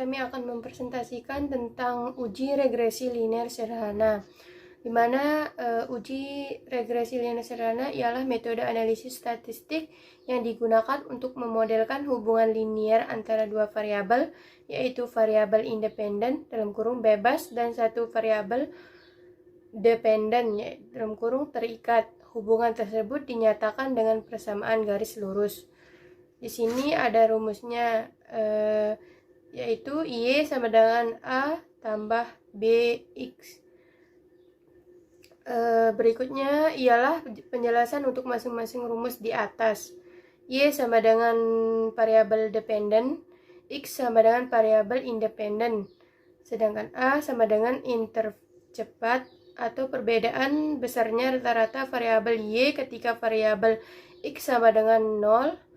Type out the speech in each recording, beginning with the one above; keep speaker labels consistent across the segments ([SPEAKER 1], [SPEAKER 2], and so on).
[SPEAKER 1] kami akan mempresentasikan tentang uji regresi linear sederhana, di mana uji regresi linear sederhana ialah metode analisis statistik yang digunakan untuk memodelkan hubungan linear antara dua variabel, yaitu variabel independen dalam kurung bebas dan satu variabel dependen dalam kurung terikat. Hubungan tersebut dinyatakan dengan persamaan garis lurus. Di sini ada rumusnya, yaitu Y sama dengan A tambah BX. Berikutnya ialah penjelasan untuk masing-masing rumus di atas. Y sama dengan variabel dependen, X sama dengan variabel independen, sedangkan A sama dengan intercepat atau perbedaan besarnya rata-rata variabel Y ketika variabel X sama dengan 0.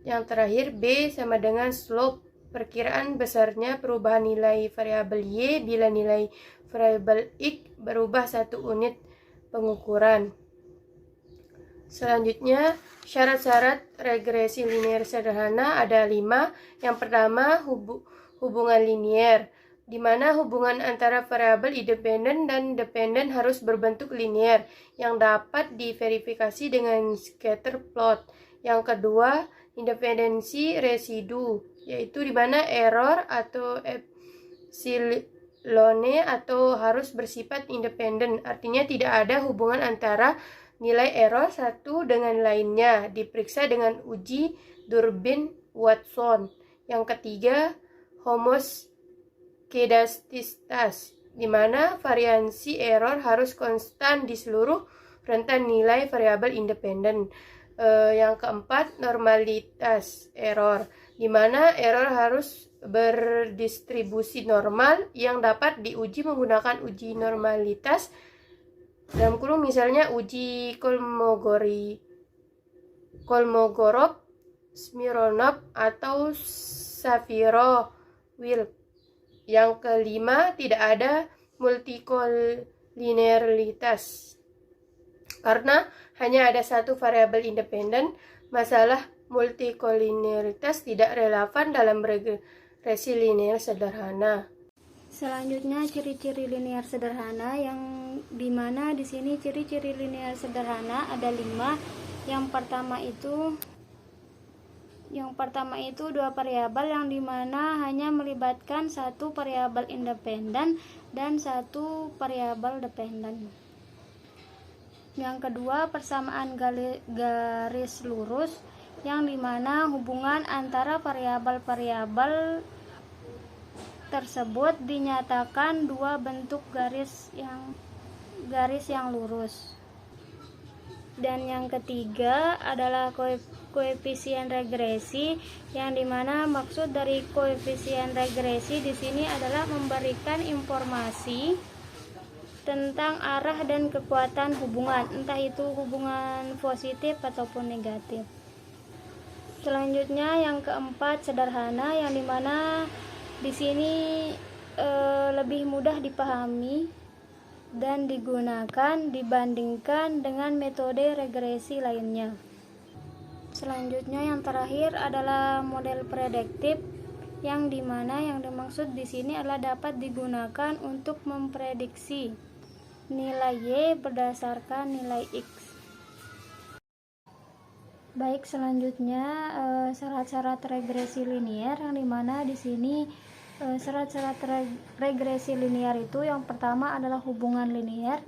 [SPEAKER 1] Yang terakhir, B sama dengan slope, perkiraan besarnya perubahan nilai variabel Y bila nilai variabel X berubah 1 unit pengukuran. Selanjutnya, syarat-syarat regresi linear sederhana ada 5. Yang pertama, hubungan linear, di mana hubungan antara variabel independen dan dependen harus berbentuk linear yang dapat diverifikasi dengan scatter plot. Yang kedua, independensi residu, yaitu di mana error atau epsilon atau harus bersifat independen, artinya tidak ada hubungan antara nilai error satu dengan lainnya, diperiksa dengan uji Durbin-Watson. Yang ketiga, homoskedastisitas, di mana variansi error harus konstan di seluruh rentan nilai variabel independen. Yang keempat, normalitas error, di mana error harus berdistribusi normal yang dapat diuji menggunakan uji normalitas dalam kurung misalnya uji Kolmogorov, Smirnov, atau Shapiro-Wilk. Yang kelima, tidak ada multikolinearitas, karena hanya ada satu variabel independen. Masalah multikolinearitas tidak relevan dalam regresi linear sederhana.
[SPEAKER 2] Selanjutnya, ciri-ciri linear sederhana, yang dimana di sini ciri-ciri linear sederhana ada 5. Yang pertama itu dua variabel yang dimana hanya melibatkan satu variabel independen dan satu variabel dependen. Yang kedua, persamaan garis lurus, yang dimana hubungan antara variabel-variabel tersebut dinyatakan dua bentuk garis yang lurus. Dan yang ketiga adalah koefisien regresi, yang dimana maksud dari koefisien regresi di sini adalah memberikan informasi tentang arah dan kekuatan hubungan, entah itu hubungan positif ataupun negatif. Selanjutnya yang keempat, sederhana, yang dimana di sini lebih mudah dipahami dan digunakan dibandingkan dengan metode regresi lainnya. Selanjutnya yang terakhir adalah model prediktif, yang dimana yang dimaksud di sini adalah dapat digunakan untuk memprediksi nilai Y berdasarkan nilai X. Baik, selanjutnya syarat-syarat regresi linear, yang dimana di sini syarat-syarat regresi linear itu yang pertama adalah hubungan linear.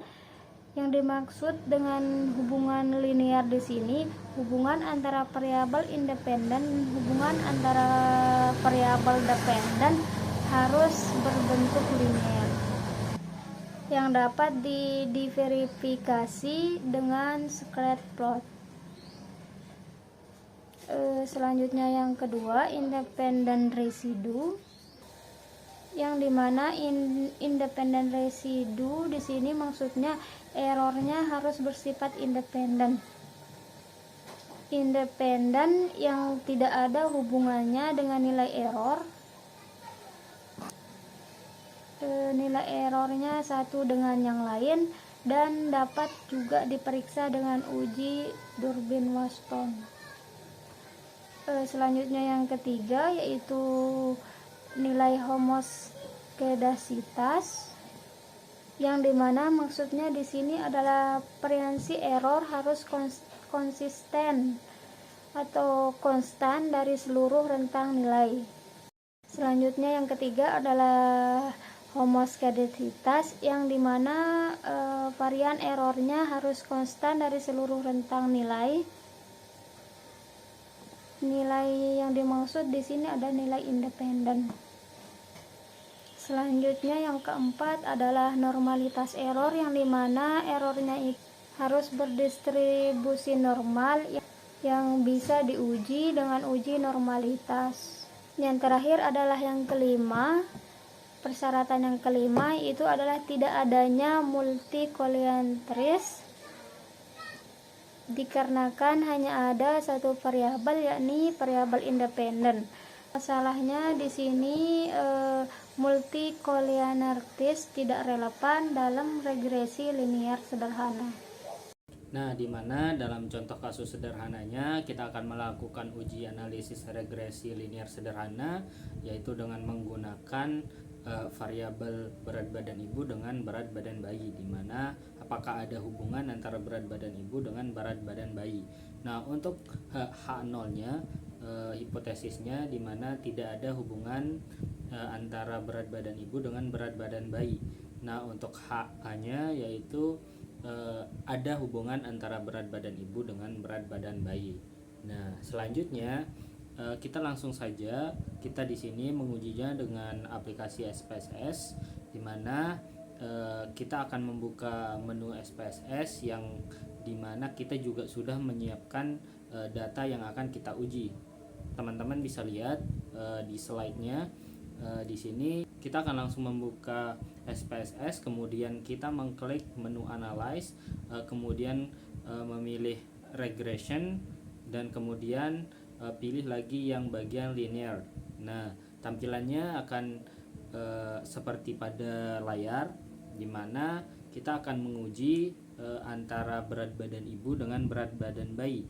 [SPEAKER 2] Yang dimaksud dengan hubungan linear di sini hubungan antara variabel independen dan hubungan antara variabel dependen harus berbentuk linear yang dapat diverifikasi dengan scatter plot. Selanjutnya yang kedua, independent residu, yang dimana independent residu di sini maksudnya errornya harus bersifat independen yang tidak ada hubungannya dengan nilai error. Nilai errornya satu dengan yang lain dan dapat juga diperiksa dengan uji Durbin-Watson. Selanjutnya yang ketiga yaitu nilai homoskedasitas, yang dimana maksudnya di sini adalah variansi error harus konsisten atau konstan dari seluruh rentang nilai. Selanjutnya yang ketiga adalah homoskedasitas, yang dimana varian errornya harus konstan dari seluruh rentang nilai. Nilai yang dimaksud di sini ada nilai independen. Selanjutnya yang keempat adalah normalitas error, yang dimana errornya harus berdistribusi normal yang bisa diuji dengan uji normalitas. Yang terakhir adalah yang kelima. Persyaratan yang kelima itu adalah tidak adanya multikoliantris, dikarenakan hanya ada satu variabel, yakni variabel independen. Masalahnya di sini multikoliantris tidak relevan dalam regresi linear sederhana.
[SPEAKER 3] Nah, di mana dalam contoh kasus sederhananya kita akan melakukan uji analisis regresi linear sederhana, yaitu dengan menggunakan variabel berat badan ibu dengan berat badan bayi, di mana apakah ada hubungan antara berat badan ibu dengan berat badan bayi. Nah, untuk H0-nya hipotesisnya di mana tidak ada hubungan antara berat badan ibu dengan berat badan bayi. Nah, untuk HA-nya yaitu ada hubungan antara berat badan ibu dengan berat badan bayi. Nah, selanjutnya kita langsung saja, kita di sini mengujinya dengan aplikasi SPSS, di mana kita akan membuka menu SPSS yang di mana kita juga sudah menyiapkan data yang akan kita uji. Teman-teman bisa lihat di slide-nya. Di sini kita akan langsung membuka SPSS, kemudian kita mengklik menu Analyze, kemudian memilih Regression, dan kemudian pilih lagi yang bagian linear. Nah, tampilannya akan seperti pada layar, di mana kita akan menguji antara berat badan ibu dengan berat badan bayi.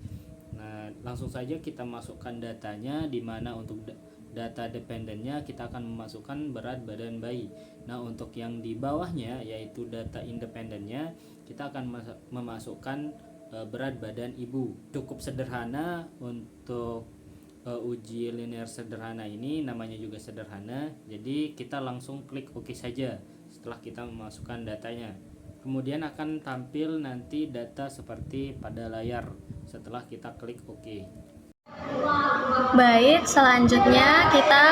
[SPEAKER 3] Nah, langsung saja kita masukkan datanya, di mana untuk data dependennya kita akan memasukkan berat badan bayi. Nah, untuk yang di bawahnya yaitu data independennya, kita akan memasukkan berat badan ibu. Cukup sederhana untuk uji linear sederhana ini, namanya juga sederhana. Jadi kita langsung klik OK saja setelah kita memasukkan datanya. Kemudian akan tampil nanti data seperti pada layar setelah kita klik OK.
[SPEAKER 4] Baik, selanjutnya kita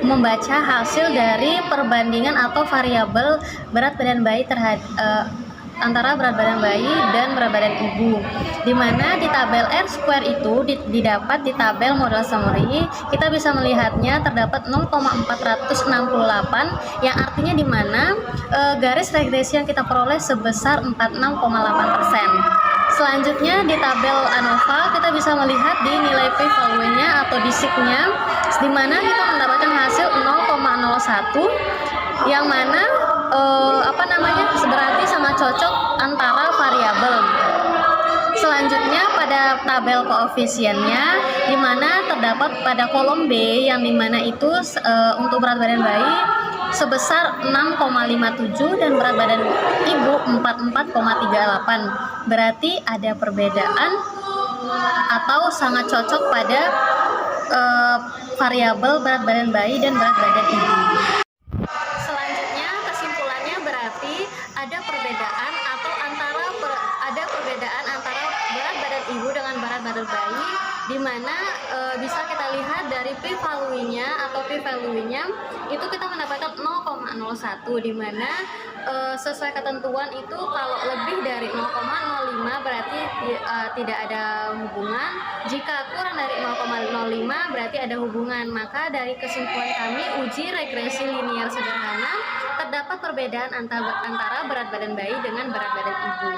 [SPEAKER 4] membaca hasil dari perbandingan atau variabel berat badan bayi antara berat badan bayi dan berat badan ibu, di mana di tabel R-square itu didapat di tabel model summary. Kita bisa melihatnya terdapat 0,468, yang artinya di mana garis regresi yang kita peroleh sebesar 46,8%. Selanjutnya di tabel ANOVA kita bisa melihat di nilai p-value-nya atau di sig-nya, di mana kita mendapatkan hasil 0,01, yang mana berarti sama cocok antara variabel. Selanjutnya pada tabel koefisiennya, di mana terdapat pada kolom B, yang dimana itu untuk berat badan bayi sebesar 6,57 dan berat badan ibu 44,38. Berarti ada perbedaan atau sangat cocok pada variabel berat badan bayi dan berat badan ibu. Selanjutnya kesimpulannya berarti ada perbedaan antara berat badan ibu dengan berat badan bayi, di mana bisa kita lihat dari p-value-nya itu kita mendapatkan 0,01, di mana sesuai ketentuan itu kalau lebih dari 0,05 berarti tidak ada hubungan. Jika kurang dari 0,05 berarti ada hubungan. Maka dari kesimpulan kami, uji regresi linear sederhana terdapat perbedaan antara berat badan bayi dengan berat badan ibu.